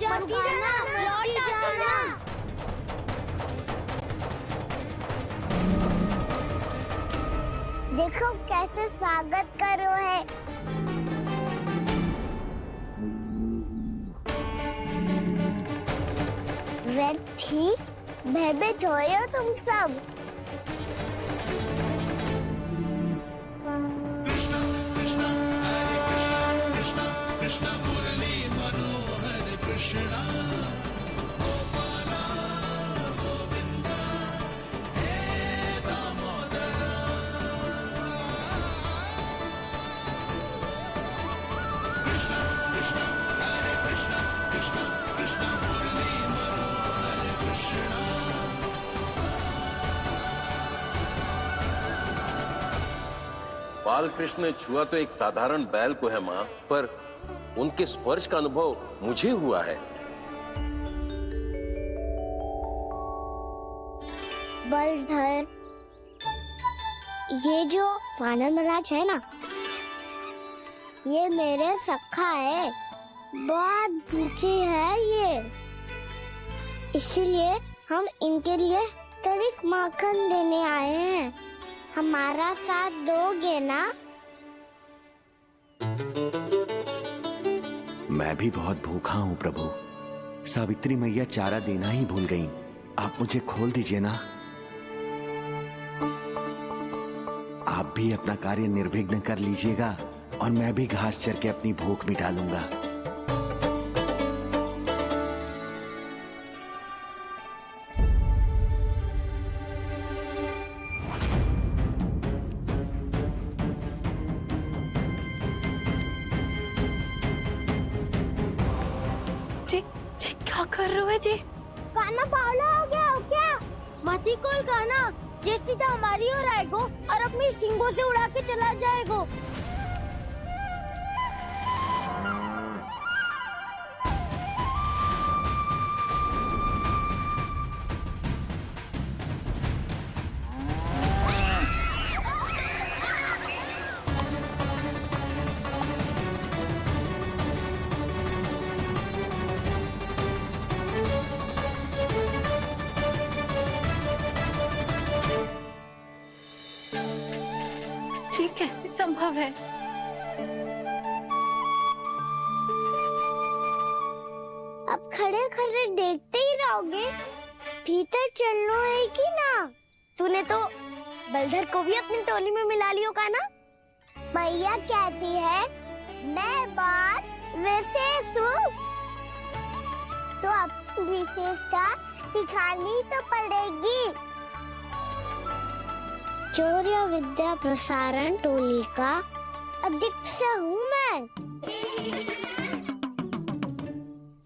मत ही जाना, लौट जाना। देखो कैसे स्वागत करो है। व्यर्थ ही भयभीत हो तुम सब। बाल कृष्ण ने छुआ तो एक साधारण बैल को है माँ, पर उनके स्पर्श का अनुभव मुझे हुआ है। बलधर, ये जो वानर महाराज है ना, ये मेरे सखा है। बहुत भूखे है ये, इसीलिए हम इनके लिए तनिक माखन देने आए हैं। हमारा साथ दोगे ना? मैं भी बहुत भूखा हूँ प्रभु। सावित्री मैया चारा देना ही भूल गईं। आप मुझे खोल दीजिए ना। आप भी अपना कार्य निर्विघ्न कर लीजिएगा और मैं भी घास चर के अपनी भूख मिटा लूंगा। क्या कर रहे हो जी? काना पावला हो गया हो क्या? मती कोल काना, जे सीधा हमारी ओर आएगो और अपनी सींगों से उड़ा के चला जाएगो। ये कैसे संभव है? अब खड़े खड़े देखते ही रहोगे? भीतर चलना है कि ना? तूने तो बलधर को भी अपनी टोली में मिला लियो का ना? भैया कहती है मैं बात विशेष हूँ, तो अपनी विशेषता दिखानी तो पड़ेगी। चौर्य विद्या प्रसारण टोली का अध्यक्ष हूँ मैं।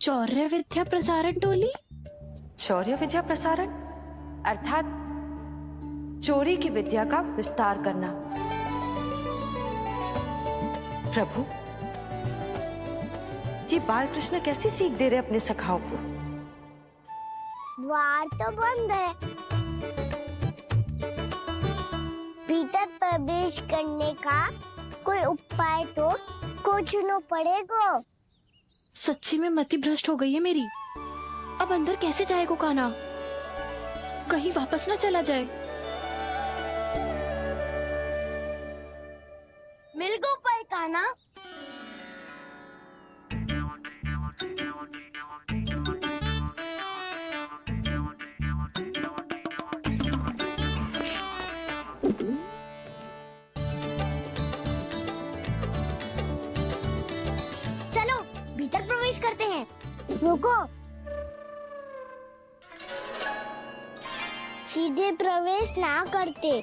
चौर्य विद्या प्रसारण टोली? शौर्य विद्या प्रसारण अर्थात चोरी की विद्या का विस्तार करना। प्रभु, ये बाल कृष्ण कैसी सीख दे रहे अपने सखाओं को? द्वार तो बंद है, भीतर प्रवेश करने का कोई उपाय तो खोजना पड़ेगा। सच्ची में मति भ्रष्ट हो गई है मेरी। अब अंदर कैसे जाएगा काना? कहीं वापस ना चला जाए। मिल गो पाए काना। चलो भीतर प्रवेश करते हैं। रुको, सीधे प्रवेश ना करते,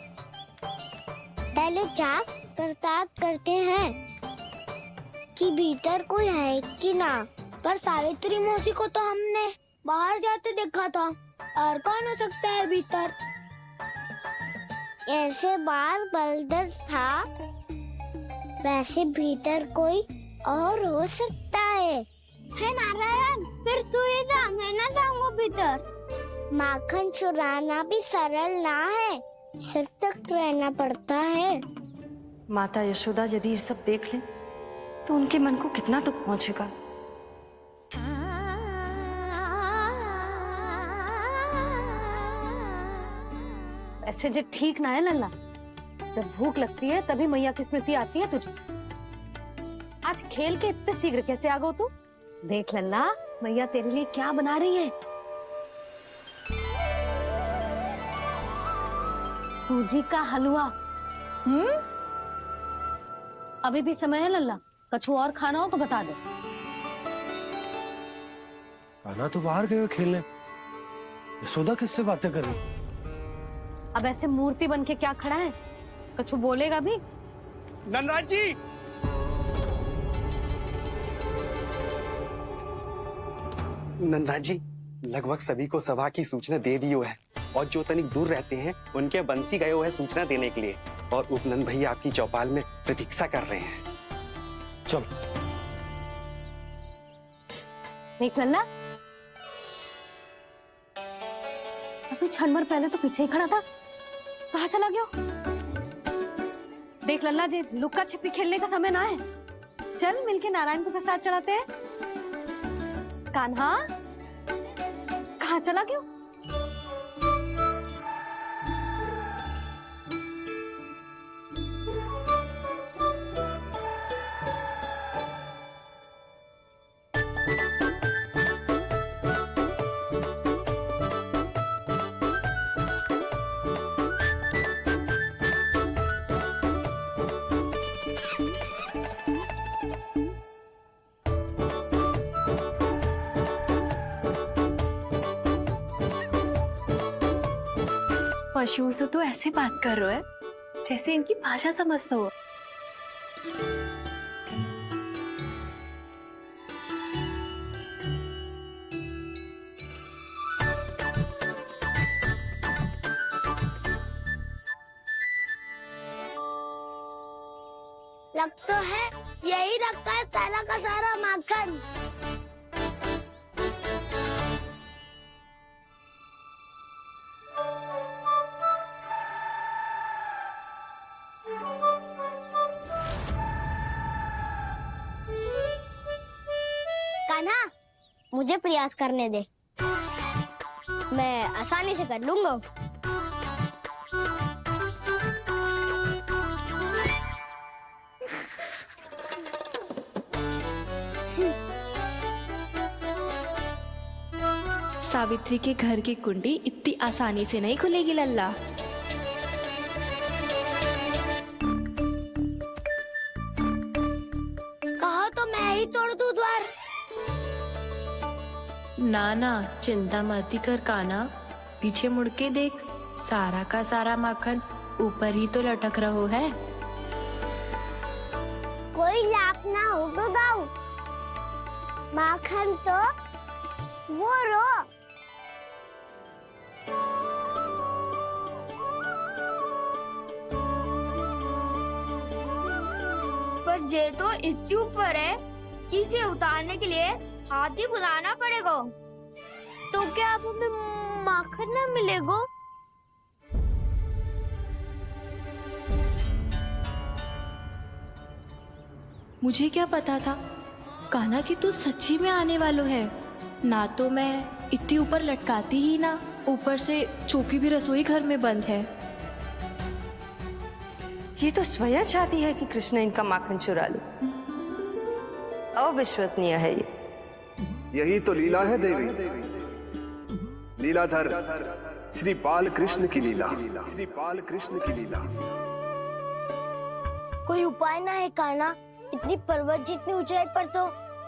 पहले जांच पड़ताल करते हैं कि भीतर कोई है कि ना। पर सावित्री मौसी को तो हमने बाहर जाते देखा था, और कौन हो सकता है भीतर? ऐसे बार बलदर था, वैसे भीतर कोई और हो सकता है। नारायण, फिर तू ही जा, मैं ना जाऊंगा भीतर। माखन चुराना भी सरल ना है, सतर्क रहना पड़ता है। माता यशोदा यदि ये सब देख लें तो उनके मन को कितना दुख पहुंचेगा। ऐसे जो ठीक ना है लल्ला। जब भूख लगती है तभी मैया की स्मृति आती है तुझे। आज खेल के इतने शीघ्र कैसे आ गो तू? देख लल्ला, मैया तेरे लिए क्या बना रही है। सूजी का हलवा। अभी भी समय है लल्ला, कछु और खाना हो तो बता दे। कान्हा तो बाहर गए हो खेलने, यशोदा किससे बातें कर रही? अब ऐसे मूर्ति बन के क्या खड़ा है? कछु बोलेगा भी? ननराज जी, नंदराज जी, लगभग सभी को सभा की सूचना दे दी है और जो तनिक दूर रहते हैं उनके बंसी गए हुए हैं सूचना देने के लिए और उपनंद भैया आपकी चौपाल में प्रतीक्षा कर रहे हैं। चल। देख लल्ला, अभी क्षण भर पहले तो पीछे ही खड़ा था, कहाँ चला गया? देख लल्ला जी, लुक्का छिपी खेलने का समय ना है। चल मिलके नारायण को प्रसाद चढ़ाते हैं। कान्हा, कहाँ चला गया? पशुओं से तो ऐसे बात कर रहे हो जैसे इनकी भाषा समझते हो। लग तो है यही रखा है सारा का सारा माखन। कान्हा, मुझे प्रयास करने दे, मैं आसानी से कर लूंगा। सावित्री के घर की कुंडी इतनी आसानी से नहीं खुलेगी लल्ला। कहो तो मैं ही तोड़ दूं द्वार। ना ना, चिंता मत कर कान्हा, पीछे मुड़ के देख, सारा का सारा माखन ऊपर ही तो लटक रहो है। कोई लाभ ना हो तो दाऊ, माखन तो वो रो। पर जे तो इतनी ऊपर है कि इसे उतारने के लिए हाथी बुलाना पड़ेगा। तो क्या अब हमें माखन ना मिलेगा? मुझे क्या पता था कान्हा कि तू सच्ची में आने वालो है। ना तो मैं इतनी ऊपर लटकाती ही ना, ऊपर से चौकी भी रसोई घर में बंद है। ये तो स्वयं चाहती है कि कृष्ण इनका माखन चुरा ले। अविश्वसनीय है ये। यही तो लीला है देवी, लीलाधर श्री बाल कृष्ण की लीला, श्री बाल कृष्ण की लीला। कोई उपाय ना है कान्हा? इतनी पर्वत जितनी ऊंचाई पर तो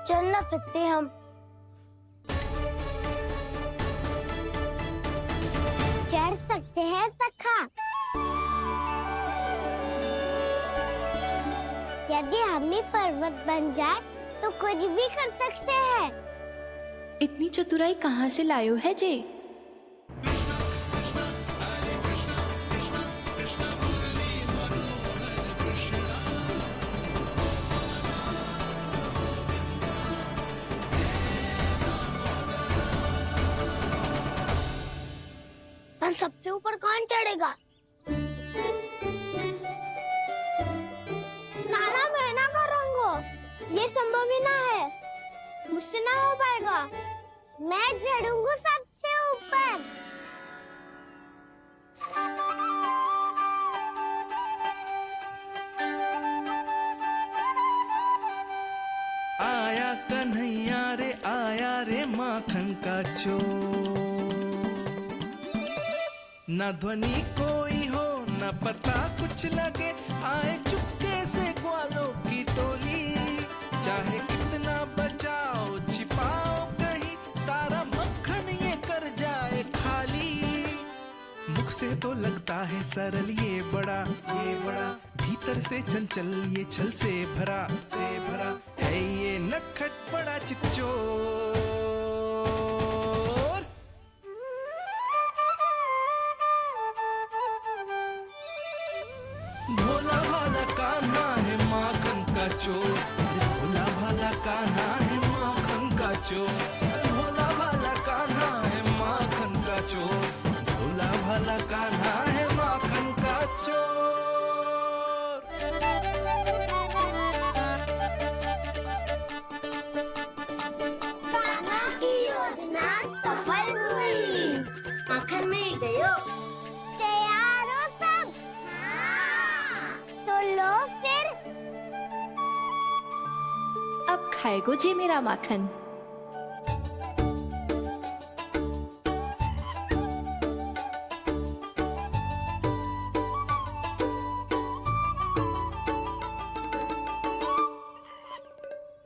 चल ना सकते हम। चढ़ सकते हैं सखा, यदि हम ही पर्वत बन जाए तो कुछ भी कर सकते हैं। इतनी चतुराई कहाँ से लायो है जे? हम सबसे ऊपर कौन चढ़ेगा? नाना मैं ना करूँगा, ये संभव ही ना है, मुझसे ना हो पाएगा। मैं चढ़ूंगा सबसे ऊपर। ना ध्वनि कोई हो ना पता कुछ लगे, आए चुपके से ग्वालों की टोली। चाहे कितना बचाओ छिपाओ कहीं, सारा मक्खन ये कर जाए खाली। मुख से तो लगता है सरल ये बड़ा, भीतर से चंचल ये छल से भरा है ये नटखट बड़ा चिकचोर। भोला भाला कान्हा है माखन का चोर, भोला भाला कान्हा है माखन का चोर, भोला भाला कान्हा है माखन का चोर, भोला भाला कान्हा है माखन का चोर। कान्हा की योजना सफल हुई, माखन मिल गयो। तैयार हो सब? तो लो फिर। अब खाएगो जी मेरा माखन।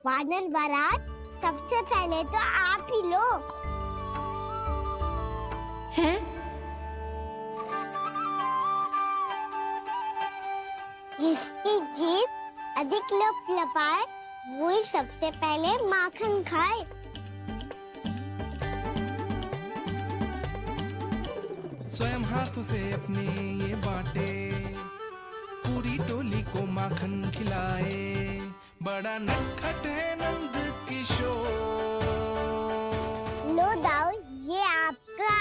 वानर बारात, सबसे पहले तो आप ही लो। हैं? जिसकी जीभ अधिक लपलपाए वही सबसे पहले माखन खाए। स्वयं हाथों से अपने ये बांटे, पूरी टोली को माखन खिलाए, बड़ा नटखट है नंद किशोर। लो दाऊ, ये आपका।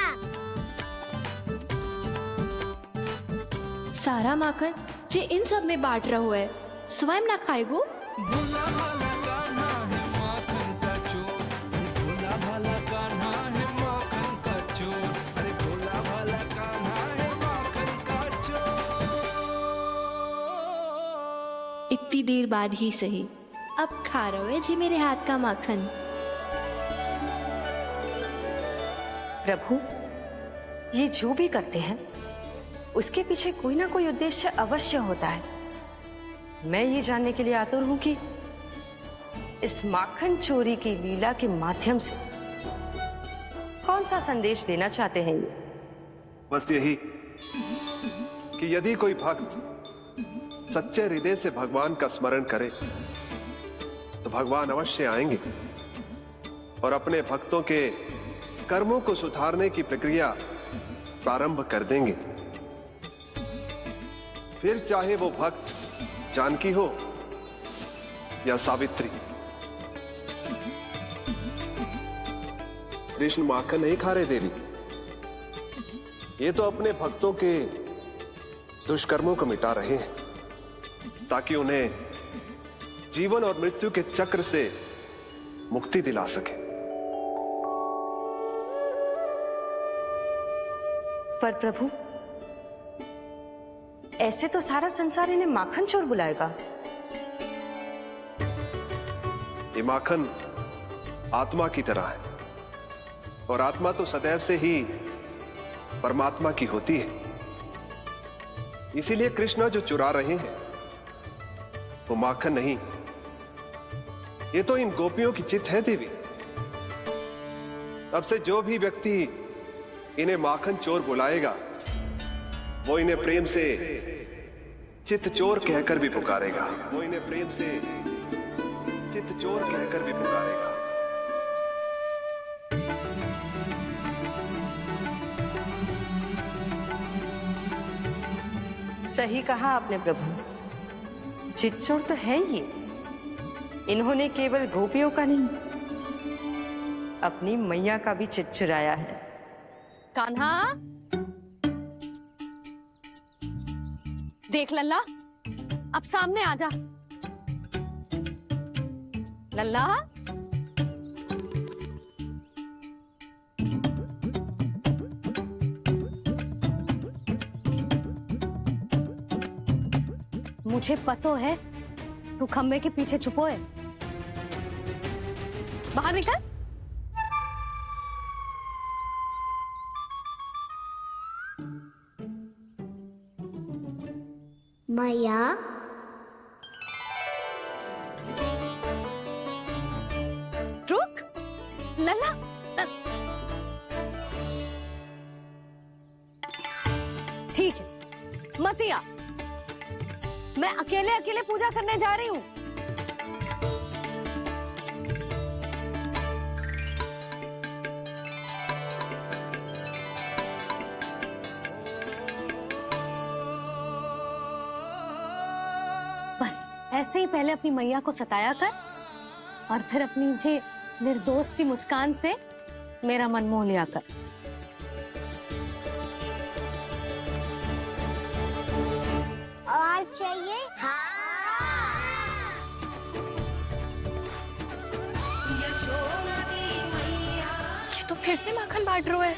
सारा माखन जे इन सब में बांट रहो है, स्वयं ना खाएगो। भोला भाला कान्हा है माखन का चोर, अरे भोला भाला कान्हा है माखन का चोर, अरे भोला भाला कान्हा है माखन का चोर। इतनी देर बाद ही सही, अब खा रहे हो जी मेरे हाथ का माखन। प्रभु, ये जो भी करते हैं उसके पीछे कोई ना कोई उद्देश्य अवश्य होता है। मैं ये जानने के लिए आतुर हूं कि इस माखन चोरी की लीला के माध्यम से कौन सा संदेश देना चाहते हैं ये। बस यही कि यदि कोई भक्त सच्चे हृदय से भगवान का स्मरण करे तो भगवान अवश्य आएंगे और अपने भक्तों के कर्मों को सुधारने की प्रक्रिया प्रारंभ कर देंगे। फिर चाहे वो भक्त जानकी हो या सावित्री। कृष्ण माखन नहीं खा रहे देवी, ये तो अपने भक्तों के दुष्कर्मों को मिटा रहे हैं ताकि उन्हें जीवन और मृत्यु के चक्र से मुक्ति दिला सके। पर प्रभु, ऐसे तो सारा संसार इन्हें माखन चोर बुलाएगा। ये माखन आत्मा की तरह है और आत्मा तो सदैव से ही परमात्मा की होती है। इसीलिए कृष्ण जो चुरा रहे हैं वो माखन नहीं, ये तो इन गोपियों की चित है देवी। अब से जो भी व्यक्ति इन्हें माखन चोर बुलाएगा वो इन्हें प्रेम से चित चोर कहकर भी पुकारेगा, वो इन्हें प्रेम से चित चोर कहकर भी पुकारेगा। सही कहा आपने प्रभु, चित चोर तो है ये। इन्होंने केवल गोपियों का नहीं, अपनी मैया का भी चित चुराया है। कान्हा, देख लल्ला, अब सामने आ जा। लल्ला, मुझे पतो है तू खम्बे के पीछे छुपो है। बाहर निकल। मैया रुक लल्ला। ठीक है मत आ, मैं अकेले अकेले पूजा करने जा रही हूँ। बस ऐसे ही पहले अपनी मैया को सताया कर और फिर अपनी जे निर्दोष सी मुस्कान से मेरा मन मोह लिया कर। और चाहिए? ये तो फिर से माखन बांट रहा है।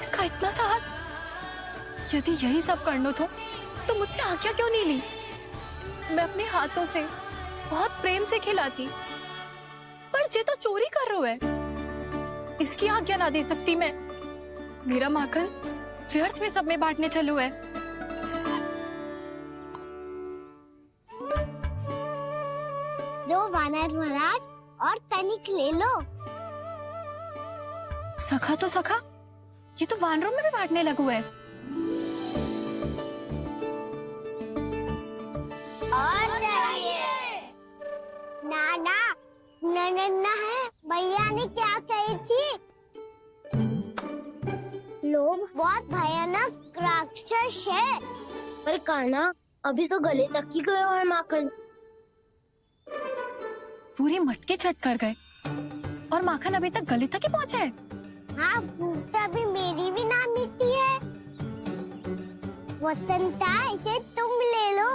इसका इतना साहस। यदि यही सब करना तो मुझसे आज्ञा क्यों नहीं ली? मैं अपने हाथों से बहुत प्रेम से खिलाती, पर ये तो चोरी कर रहा है। इसकी आज्ञा ना दे सकती मैं। मेरा माखन व्यर्थ में सब में बांटने चलू है। दो वानर महाराज और तनिक ले लो। सखा तो सखा, ये तो वानरों में भी बांटने लगू है। और चाहिए? नाना नन्ना है, भैया ने क्या कही थी? लोभ बहुत भयानक राक्षस है। पर कान्हा अभी तो गले तक ही गया है माखन। पूरे मटके छट कर गए और माखन अभी तक गले तक ही पहुंचा है। हाँ, तभी मेरी भी ना मिट्टी है। वसंता, इसे तुम ले लो।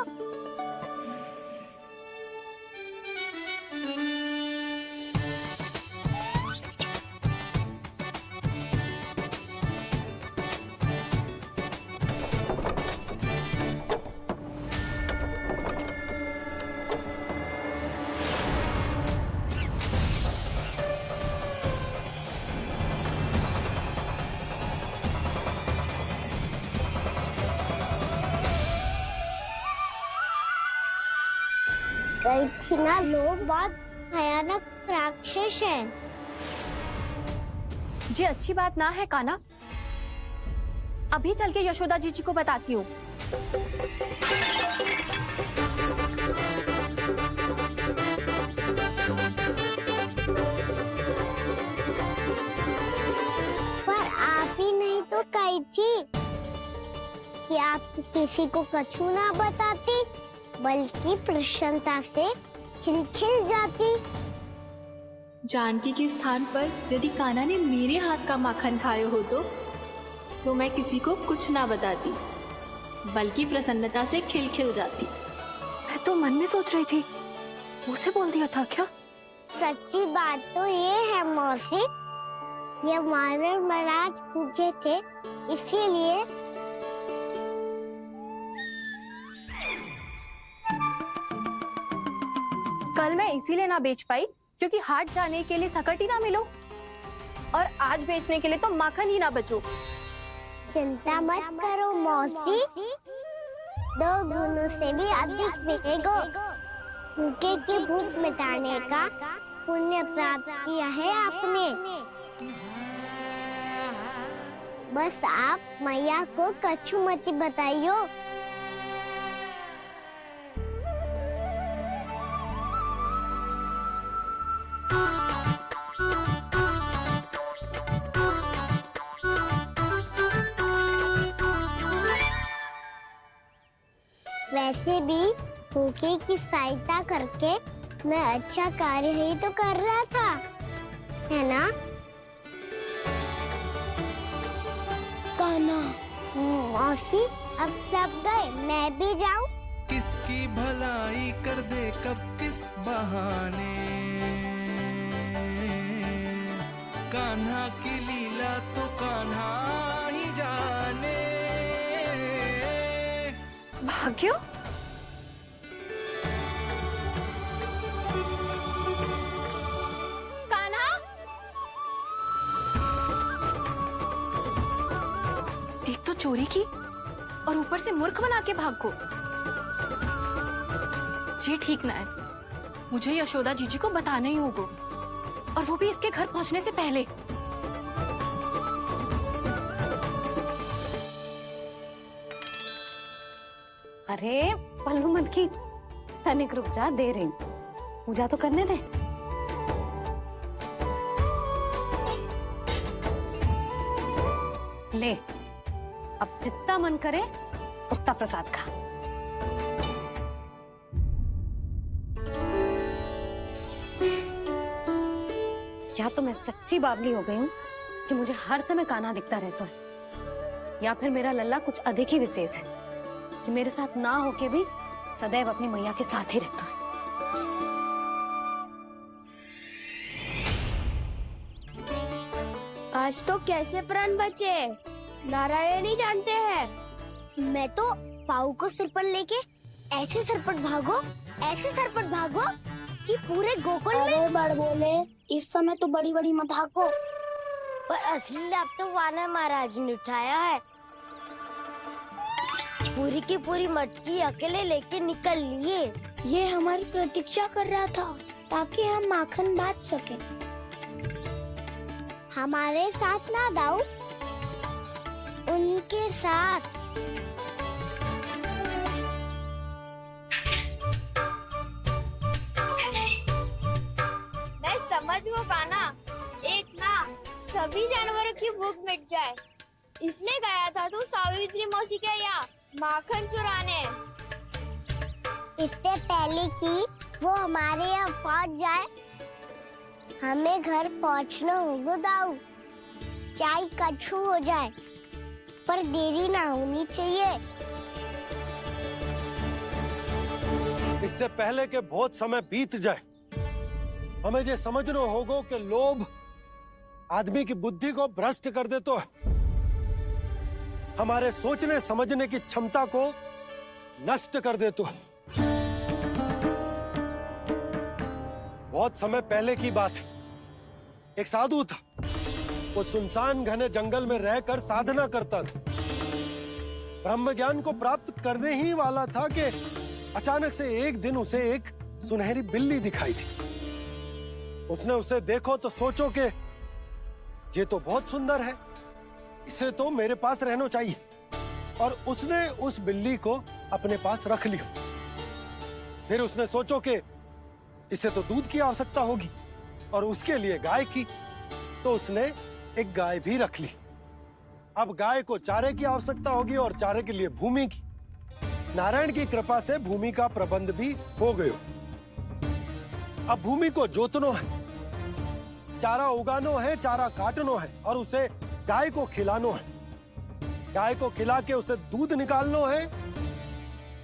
ना लोग बहुत भयानक राक्षस है। जी अच्छी बात ना है कान्हा। अभी चल के यशोदा जी को बताती हूँ। पर आप ही नहीं तो कही थी कि आप किसी को कछु ना बताती, बल्कि प्रसन्नता से खिलखिल जाती। जानकी के स्थान पर यदि कान्हा ने मेरे हाथ का माखन खाया हो तो मैं किसी को कुछ ना बताती, बल्कि प्रसन्नता से खिलखिल जाती। मैं तो मन में सोच रही थी, मुझसे बोल दिया था क्या? सच्ची बात तो ये है मौसी, ये वानर महाराज पूछे थे, इसीलिए। कल मैं इसीलिए ना बेच पाई क्योंकि हाट जाने के लिए सकट ही ना मिलो, और आज बेचने के लिए तो माखन ही ना बचो। चिंता मत करो मौसी, 2 गुणों से भी अधिक मिलेगा। भूखे की भूख मिटाने का पुण्य प्राप्त किया है आपने। बस आप मैया को कछु मत बताइयो। वैसे भी भूखे की सहायता करके मैं अच्छा कार्य ही तो कर रहा था, है ना? कान्हा, मौसी अब सब गए, मैं भी जाऊं? किसकी भलाई कर दे कब किस बहाने, कान्हा की लीला तो कान्हा ही जाने। भाग्य, कान्हा, एक तो चोरी की और ऊपर से मूर्ख बना के भाग को। ये ठीक ना है। मुझे यशोदा जीजी को बताना ही होगा, और वो भी इसके घर पहुंचने से पहले। अरे पल्लू मत खींच, तनिक रुक जा, दे रही हूँ, पूजा तो करने दे। ले, अब जितना मन करे उतना प्रसाद खा। या तो मैं सच्ची बावली हो गई हूँ कि मुझे हर समय कान्हा दिखता रहता है, या फिर मेरा लल्ला कुछ अधिक ही विशेष है कि मेरे साथ ना होके भी सदैव अपनी मैया के साथ ही रहता है। आज तो कैसे प्राण बचे, नारायण ही जानते हैं। मैं तो पाऊ को सिर पर लेके ऐसे सरपट भागो कि पूरे गोकुल में बड़ बोले, इस समय तो बड़ी बड़ी मत हाको। पर असली लाभ तो वानर महाराज ने उठाया है। पूरी की पूरी मटकी अकेले लेके निकल लिए। ये हमारी प्रतीक्षा कर रहा था ताकि हम माखन बांट सके। हमारे साथ ना दाऊ, उनके साथ। मैं समझ गो कान्हा, एक ना सभी जानवरों की भूख मिट जाए, इसलिए गया था तू सावित्री मौसी के यहाँ माखन चुराने। इससे पहले कि वो हमारे यहाँ पहुँच जाए, हमें घर पहुँचना होगा दाऊ, चाहे कछु हो जाए, पर देरी ना होनी चाहिए। इससे पहले के बहुत समय बीत जाए, हमें ये समझना होगा कि लोभ आदमी की बुद्धि को भ्रष्ट कर दे, तो हमारे सोचने समझने की क्षमता को नष्ट कर दे। तो बहुत समय पहले की बात, एक साधु था, वो सुनसान घने जंगल में रहकर साधना करता था। ब्रह्म ज्ञान को प्राप्त करने ही वाला था कि अचानक से एक दिन उसे एक सुनहरी बिल्ली दिखाई थी। उसने उसे देखो तो सोचो कि ये तो बहुत सुंदर है, इसे तो मेरे पास रहना चाहिए, और उसने उस बिल्ली को अपने पास रख लिया। फिर उसने सोचो कि इसे तो दूध की आवश्यकता होगी और उसके लिए गाय की, तो उसने एक गाय भी रख ली। अब गाय को चारे की आवश्यकता होगी और चारे के लिए भूमि की। नारायण की कृपा से भूमि का प्रबंध भी हो गयो। अब भूमि को जोतनो है, चारा उगानो है, चारा काटनो है, और उसे गाय को खिलानो है। गाय को खिला के उसे दूध निकालनो है,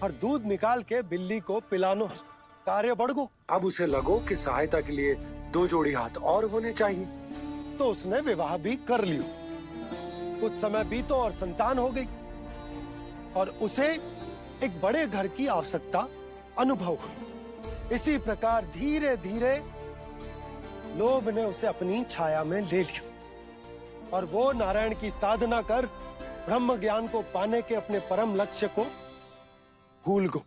और दूध निकाल के बिल्ली को पिलानो है। कार्य बढ़ गो। अब उसे लगो कि सहायता के लिए 2 जोड़ी हाथ और होने चाहिए, तो उसने विवाह भी कर लियो। कुछ समय बीतो और संतान हो गई, और उसे एक बड़े घर की आवश्यकता अनुभव हुई। इसी प्रकार धीरे धीरे लोभ ने उसे अपनी छाया में ले लिया, और वो नारायण की साधना कर ब्रह्म ज्ञान को पाने के अपने परम लक्ष्य को भूल गो।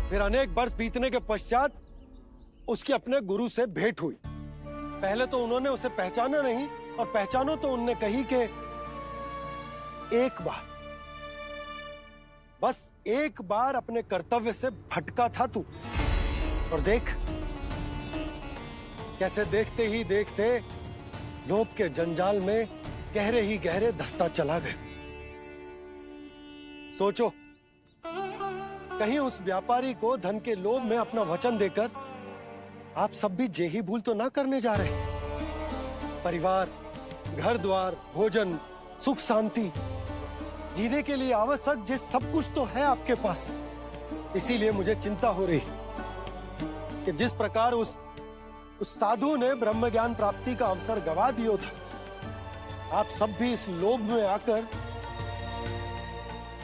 फिर अनेक वर्ष बीतने के पश्चात उसकी अपने गुरु से भेंट हुई। पहले तो उन्होंने उसे पहचाना नहीं, और पहचानो तो उनने कही कि एक बार, बस एक बार अपने कर्तव्य से भटका था तू, और देख कैसे देखते ही देखते लोभ के जंजाल में गहरे ही गहरे धंसता चला गया। सोचो, कहीं उस व्यापारी को धन के लोभ में अपना वचन देकर आप सब भी जे ही भूल तो ना करने जा रहे। परिवार, घर द्वार, भोजन, सुख शांति, जीने के लिए आवश्यक जिस सब कुछ तो है आपके पास। इसीलिए मुझे चिंता हो रही कि जिस प्रकार उस साधु ने ब्रह्म ज्ञान प्राप्ति का अवसर गवा दिया था, आप सब भी इस लोभ में आकर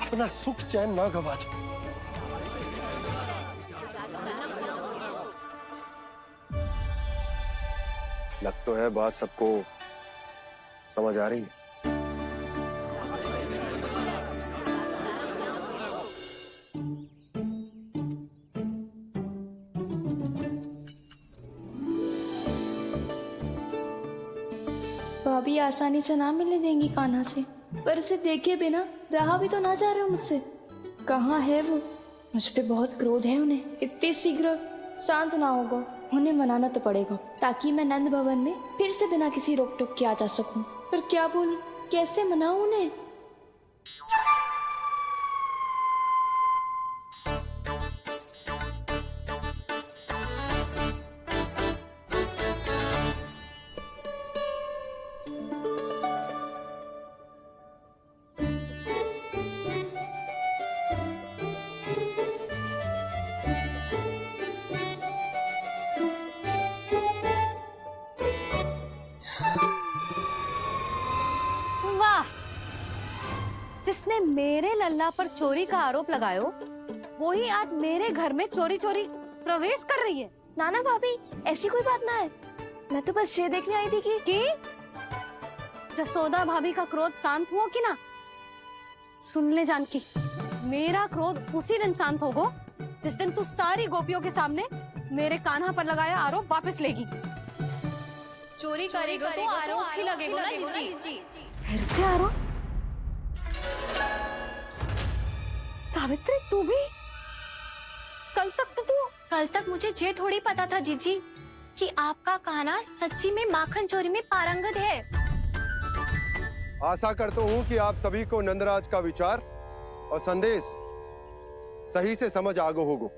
अपना सुख चैन ना गवा दो। लग तो है बात सबको समझ आ रही है। भाभी आसानी से ना मिलने देंगी कान्हा से, पर उसे देखे बिना रहा भी तो ना जा रहे हो मुझसे। कहाँ है वो? मुझ पे बहुत क्रोध है उन्हें, इतनी शीघ्र शांत ना होगा। उन्हें मनाना तो पड़ेगा ताकि मैं नंद भवन में फिर से बिना किसी रोक टोक के आ जा सकूं। पर क्या बोलूं, कैसे मनाऊं उन्हें? वाह, जिसने मेरे लल्ला पर चोरी का आरोप लगायो, वो ही आज मेरे घर में चोरी चोरी प्रवेश कर रही है। नाना भाभी, ऐसी कोई बात ना है। मैं तो बस ये देखने आई थी कि जसोदा भाभी का क्रोध शांत हुआ कि ना? सुन ले जानकी, मेरा क्रोध उसी दिन शांत होगा जिस दिन तू सारी गोपियों के सामने मेरे कान्हा पर लगाया आरोप वापस लेगी। चोरी करेगा तो आरोप ही लगेगा ना जीजी। फिर से आरोप? सावित्री, तू भी? कल तक मुझे ये थोड़ी पता था जीजी कि आपका कान्हा सच्ची में माखन चोरी में पारंगत है। आशा करता हूँ कि आप सभी को नंदराज का विचार और संदेश सही से समझ आगो होगो।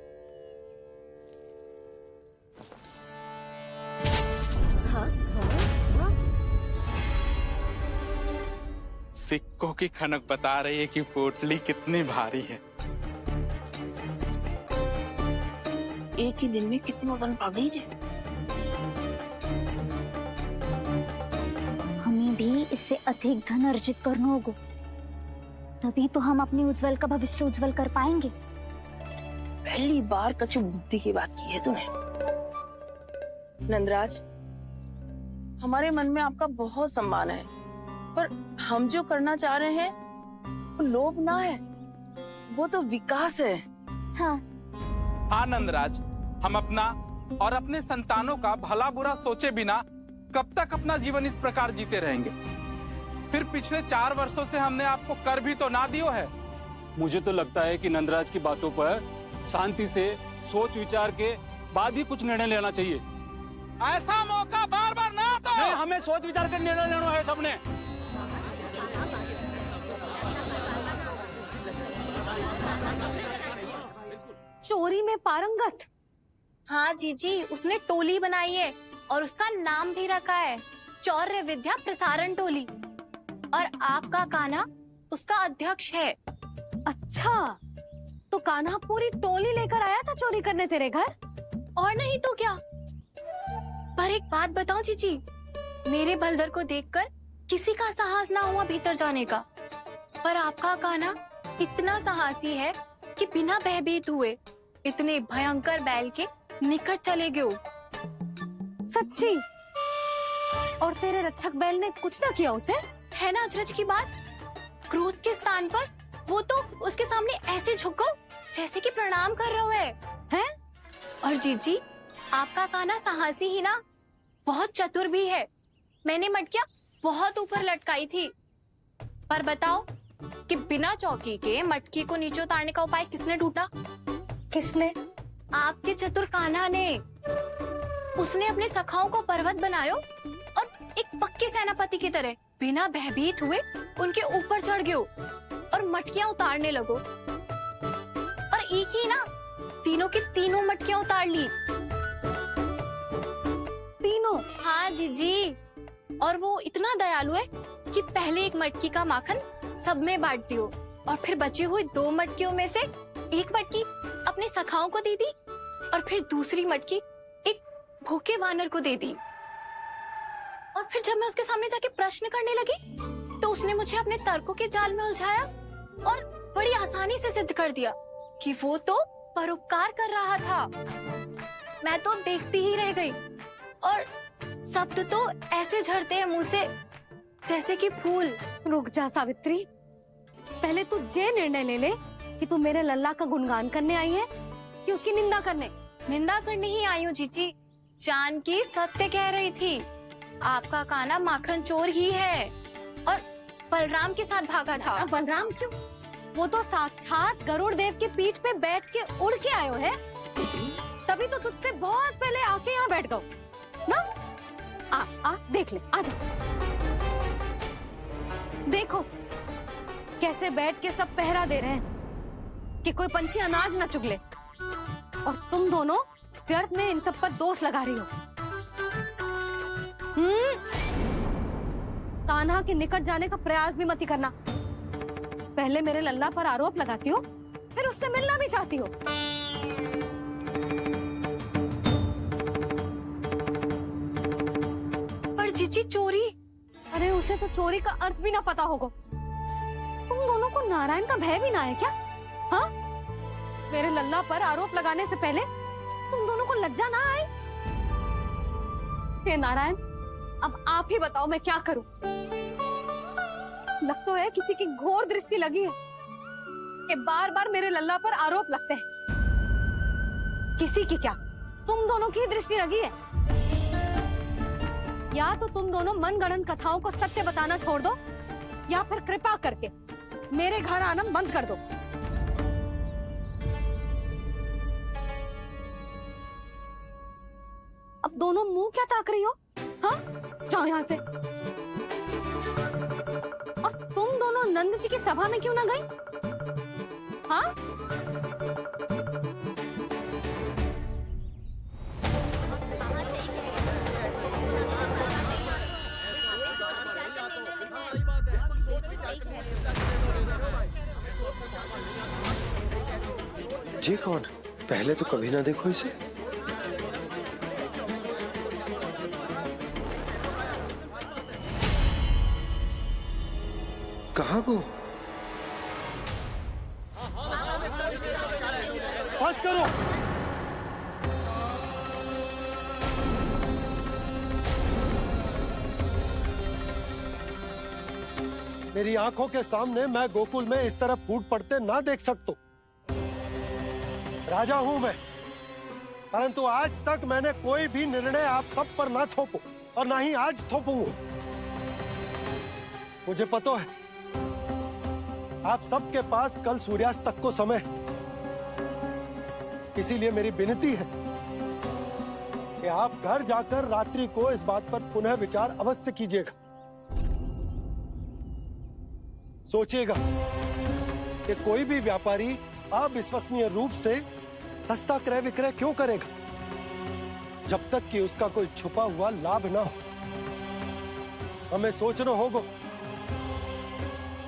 सिक्कों की खनक बता रही है कि पोटली कितनी भारी है। एक ही दिन में कितने धन पा गई जे। हमें भी इससे अधिक धन अर्जित करना होगा, तभी तो हम अपने उज्जवल का भविष्य उज्जवल कर पाएंगे। पहली बार कछु बुद्धि की बात की है तूने। नंदराज, हमारे मन में आपका बहुत सम्मान है, पर हम जो करना चाह रहे हैं वो लोभ ना है, वो तो विकास है। हाँ नंदराज, हम अपना और अपने संतानों का भला बुरा सोचे बिना कब तक अपना जीवन इस प्रकार जीते रहेंगे? फिर पिछले 4 वर्षों से हमने आपको कर भी तो ना दियो है। मुझे तो लगता है कि नंदराज की बातों पर शांति से सोच विचार के बाद ही कुछ निर्णय लेना चाहिए। ऐसा मौका बार बार ना दो। नहीं, हमें सोच विचार कर निर्णय लेना है सबने। चोरी में पारंगत? हाँ जीजी, उसने टोली बनाई है और उसका नाम भी रखा है चौर्य विद्या प्रसारण टोली, और आपका कान्हा उसका अध्यक्ष है। अच्छा, तो कान्हा पूरी टोली लेकर आया था चोरी करने तेरे घर? और नहीं तो क्या। पर एक बात बताओ जीजी, मेरे बलदर को देखकर किसी का साहस ना हुआ भीतर जाने का, पर आपका कान्हा इतना साहसी है कि बिना भयभीत हुए इतने भयंकर बैल के निकट चले गए। सच्ची? और तेरे रक्षक बैल ने कुछ ना किया उसे? है ना अचरज की बात। क्रोध के स्थान पर वो तो उसके सामने ऐसे झुको जैसे कि प्रणाम कर रहा है। और जीजी, आपका कान्हा साहसी ही ना, बहुत चतुर भी है। मैंने मटकियां बहुत ऊपर लटकाई थी, पर बताओ कि बिना चौकी के मटकी को नीचे उतारने का उपाय किसने ढूंढा? किसने? आपके चतुर कान्हा ने। उसने अपने सखाओं को पर्वत बनायो और एक पक्के सेनापति की तरह बिना भयभीत हुए उनके ऊपर चढ़ गयो और मटकियां उतारने लगो। और एक ही ना, तीनों की तीनों मटकियां उतार ली। तीनों? हाँ जीजी, और वो इतना दयालु है कि पहले एक मटकी का माखन सब में बांट दियो और फिर बची हुई 2 मटकियों में से एक मटकी अपने सखाओं को दे दी और फिर दूसरी मटकी एक भूखे वानर को दे दी। और फिर जब मैं उसके सामने जाके प्रश्न करने लगी तो उसने मुझे अपने तर्कों के जाल में उलझाया और बड़ी आसानी से सिद्ध कर दिया कि वो तो परोपकार कर रहा था। मैं तो देखती ही रह गई और शब्द तो ऐसे झड़ते हैं मुंह से जैसे कि फूल। रुक जा सावित्री, पहले तू ये निर्णय ले ले कि तू मेरे लल्ला का गुणगान करने आई है कि उसकी निंदा करने? निंदा करने ही आई हूँ जीजी। जानकी सत्य कह रही थी। आपका कान्हा माखन चोर ही है और बलराम के साथ भागा था। अब बलराम क्यों? वो तो साक्षात गरुड़ देव के पीठ पे बैठ के उड़ के आयो है, तभी तो तुझसे बहुत पहले आके यहाँ बैठ गओ ना। आ देख ले, आजा। देखो कैसे बैठ के सब पहरा दे रहे हैं कि कोई पंछी अनाज ना चुगले, और तुम दोनों व्यर्थ में इन सब पर दोष लगा रही हो। कान्हा के निकट जाने का प्रयास भी मत ही करना। पहले मेरे लल्ला पर आरोप लगाती हो, फिर उससे मिलना भी चाहती हो। पर जीजी चोरी, अरे उसे तो चोरी का अर्थ भी ना पता होगा। तुम दोनों को नारायण का भय भी ना है क्या? हाँ, मेरे लल्ला पर आरोप लगाने से पहले तुम दोनों को लज्जा ना आई? हे नारायण, अब आप ही बताओ मैं क्या करूं। लग तो है किसी की घोर दृष्टि लगी है कि बार बार मेरे लल्ला पर आरोप लगते हैं। किसी की क्या, तुम दोनों की दृष्टि लगी है। या तो तुम दोनों मनगढ़ंत कथाओं को सत्य बताना छोड़ दो, या फिर कृपा करके मेरे घर आना बंद कर दो। अब दोनों मुंह क्या ताक रही हो? हाँ, जाओ यहाँ से। और तुम दोनों नंद जी की सभा में क्यों ना गई? हाँ? जी कौन? पहले तो कभी ना देखो इसे। कहाँ को? बस करो। मेरी आंखों के सामने मैं गोकुल में इस तरह फूट पड़ते ना देख सकता। राजा हूं मैं, परंतु आज तक मैंने कोई भी निर्णय आप सब पर ना थोपो और ना ही आज थोपूंगा। मुझे पता है आप सबके पास कल सूर्यास्त तक को समय, इसीलिए मेरी विनती है कि आप घर जाकर रात्रि को इस बात पर पुनः विचार अवश्य कीजिएगा। सोचिएगा कि कोई भी व्यापारी अविश्वसनीय रूप से सस्ता क्रय विक्रय क्यों करेगा, जब तक कि उसका कोई छुपा हुआ लाभ ना हो। हमें सोचना होगा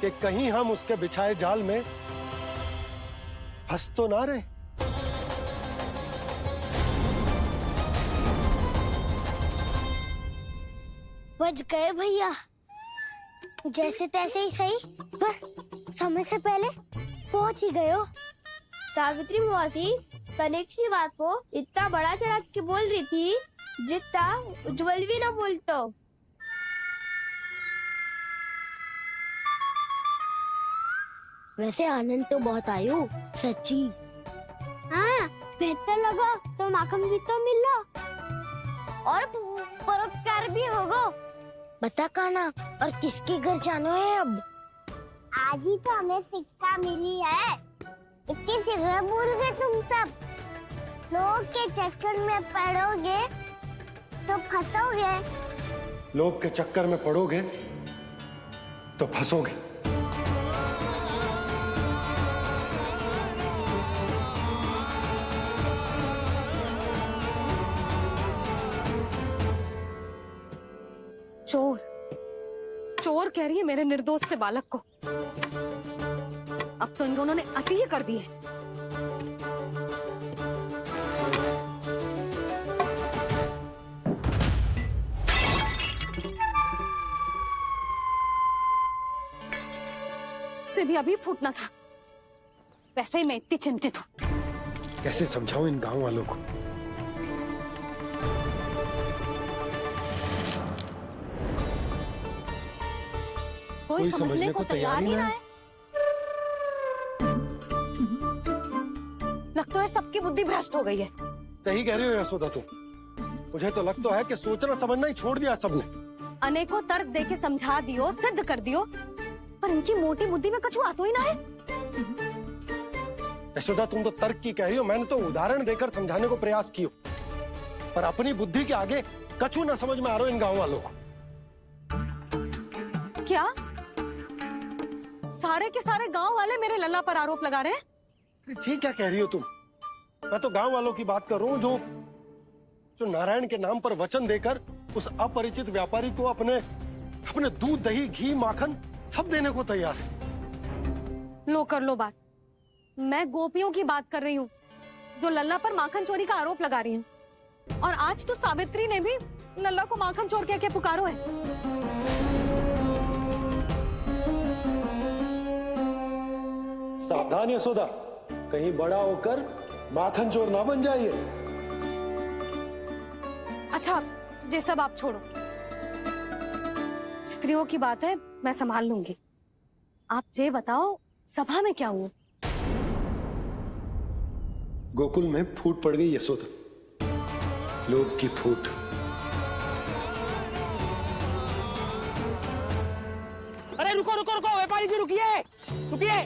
कि कहीं हम उसके बिछाए जाल में फंस तो ना रहे। बच गए भैया, जैसे तैसे ही सही, पर समय से पहले पहुंच ही गए हो। सावित्री मौसी तनिक सी बात को इतना बड़ा चढ़ा के बोल रही थी जितना उज्जवल भी ना बोलतो। वैसे आनंद तो बहुत आयो, सच्ची। हाँ, बेहतर लगा तो माखन भी तो मिला और परोपकार भी होगा। बता कान्हा, और किसके घर जाना है अब? आज ही तो हमें शिक्षा मिली है, इतनी शीघ्र भूल गए तुम सब। लोग के चक्कर में पड़ोगे तो फंसोगे। लोग के चक्कर में पड़ोगे तो फंसोगे। चोर, चोर कह रही है मेरे निर्दोष से बालक को। अब तो इन दोनों ने अति ही कर दी है। से भी अभी फूटना था। वैसे ही मैं इतनी चिंतित हूँ। कैसे समझाऊं इन गांव वालों को? कोई समझने को तैयार ही ना है। लगता है सबकी बुद्धि भ्रष्ट हो गई है। सही कह रही हो यशोदा तुम। मुझे तो लगता है कि सोचना समझना ही छोड़ दिया सबने। अनेकों तर्क देके समझा दियो, सिद्ध कर दियो, पर इनकी मोटी बुद्धि में कछु आतो ही ना है। यशोदा, तुम तो तर्क की कह रही हो, मैंने तो उदाहरण देकर समझाने को प्रयास किया, पर अपनी बुद्धि के आगे कछु ना समझ में आ रहा इन गांव वालों को। क्या सारे के सारे गांव वाले मेरे लल्ला पर आरोप लगा रहे हैं? जी क्या कह रही हो तुम? मैं तो गांव वालों की बात कर रहा हूँ जो नारायण के नाम पर वचन देकर उस अपरिचित व्यापारी को अपने दूध, दही, घी, माखन सब देने को तैयार है। लो कर लो बात। मैं गोपियों की बात कर रही हूँ जो लल्ला पर माखन चोरी का आरोप लगा रही हैं। और आज तो सावित्री ने भी लल्ला को माखन चोर कह के पुकारो है। सावधान यशोदा, कहीं बड़ा होकर माखन चोर ना बन जाइए। अच्छा, ये सब आप छोड़ो, स्त्रियों की बात है, मैं संभाल लूंगी। आप ये बताओ, सभा में क्या हुआ? गोकुल में फूट पड़ गई यशोदा, लोभ की फूट। अरे रुको रुको रुको, व्यापारी जी रुकिए रुकिए।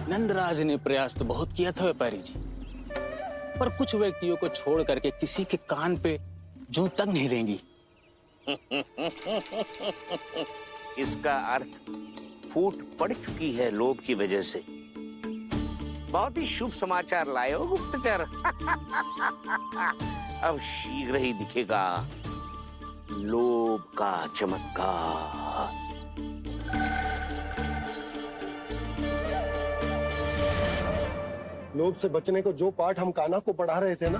नंदराज ने प्रयास तो बहुत किया था व्यापारी जी, पर कुछ व्यक्तियों को छोड़ करके किसी के कान पे जूं तक नहीं रेंगी। इसका अर्थ फूट पड़ चुकी है लोभ की वजह से। बहुत ही शुभ समाचार लाए हो गुप्तचर। अब शीघ्र ही दिखेगा लोभ का चमत्कार। लोभ से बचने को जो पाठ हम कान्हा को पढ़ा रहे थे ना,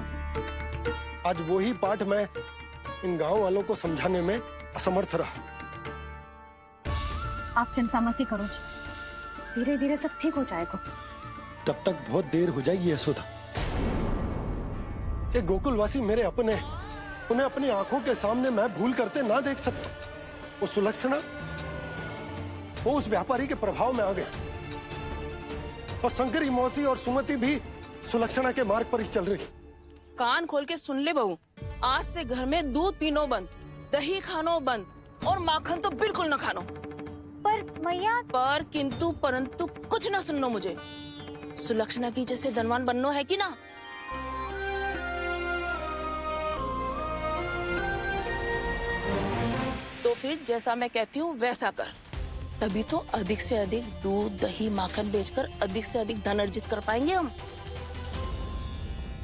आज वही पाठ मैं इन गांव वालों को समझाने में असमर्थ रहा। आप चिंता मत करो जी, धीरे धीरे सब ठीक हो जाएगा। तब तक बहुत देर हो जाएगी यशोदा। ये गोकुलवासी मेरे अपने, उन्हें अपनी आंखों के सामने मैं भूल करते ना देख सकता। वो सुलक्षणा, वो उस व्यापारी के प्रभाव में आ गया, और शंकरी मौसी और सुमति भी सुलक्षणा के मार्ग पर ही चल रही। कान खोल के सुन ले बहू, आज से घर में दूध पीनो बंद, दही खानो बंद, और माखन तो बिल्कुल न खानो। पर मैया, पर किंतु परंतु कुछ न सुननो मुझे। सुलक्षणा की जैसे धनवान बननो है कि ना? तो फिर जैसा मैं कहती हूँ वैसा कर, तभी तो अधिक से अधिक दूध, दही, माखन बेचकर अधिक से अधिक धन अर्जित कर पाएंगे हम।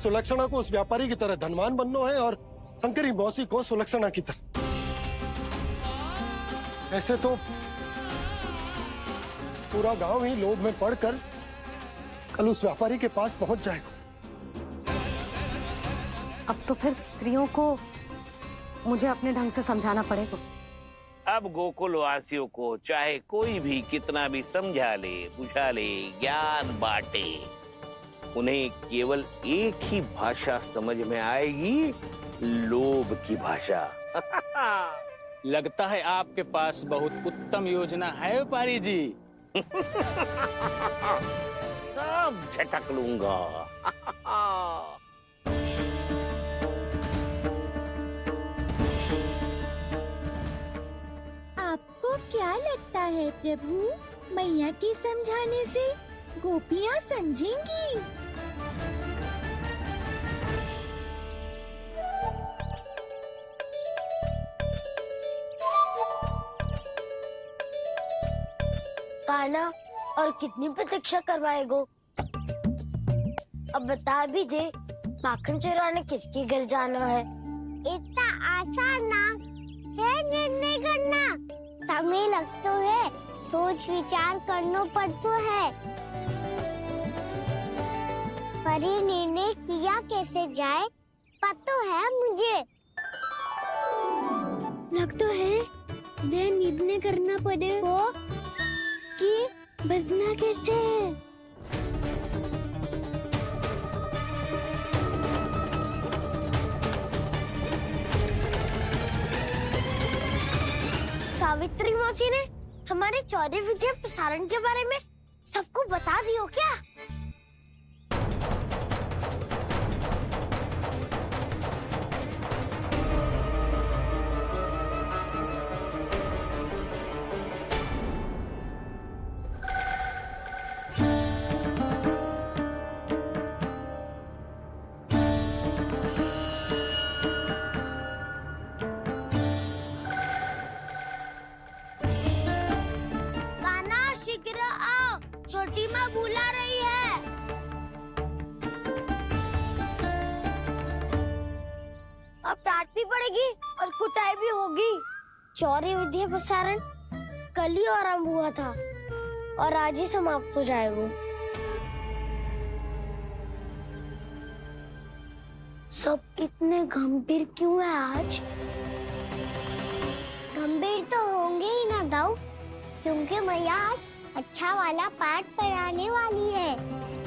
सुलक्षणा को उस व्यापारी की तरह धनवान बनना है और शंकरी मौसी को सुलक्षणा की तरह। ऐसे तो पूरा गांव ही लोभ में पड़कर कल उस व्यापारी के पास पहुंच जाएगा। अब तो फिर स्त्रियों को मुझे अपने ढंग से समझाना पड़ेगा। अब गोकुल वासियों को चाहे कोई भी कितना भी समझा ले, बुझा ले, ज्ञान बांटे, उन्हें केवल एक ही भाषा समझ में आएगी, लोभ की भाषा। लगता है आपके पास बहुत उत्तम योजना है व्यापारी जी। सब झटक लूंगा। आपको क्या लगता है प्रभु, मैया के समझाने से गोपियाँ समझेंगी? कान्हा, और कितनी प्रतीक्षा करवाएगो? अब बता भी दे, माखन चुराने किसके घर जाना है? इतना आसान ना है निर्णय करना, समय लगता है, सोच विचार करना पड़ता है। पर ये निर्णय किया कैसे जाए पता है मुझे। लगता है ये निर्णय करना पड़ेगा कि बजना कैसे। सावित्री मौसी ने हमारे 14 विद्या प्रसारण के बारे में सबको बता दियो क्या? भी पड़ेगी और कुटाई भी होगी। चौरी विद्या प्रसारण कल ही आरंभ हुआ था और आज ही समाप्त हो जाएगा। सब इतने गंभीर क्यों है आज? गंभीर तो होंगे ही ना दाऊ, क्योंकि मैया आज अच्छा वाला पाठ पढ़ाने वाली है।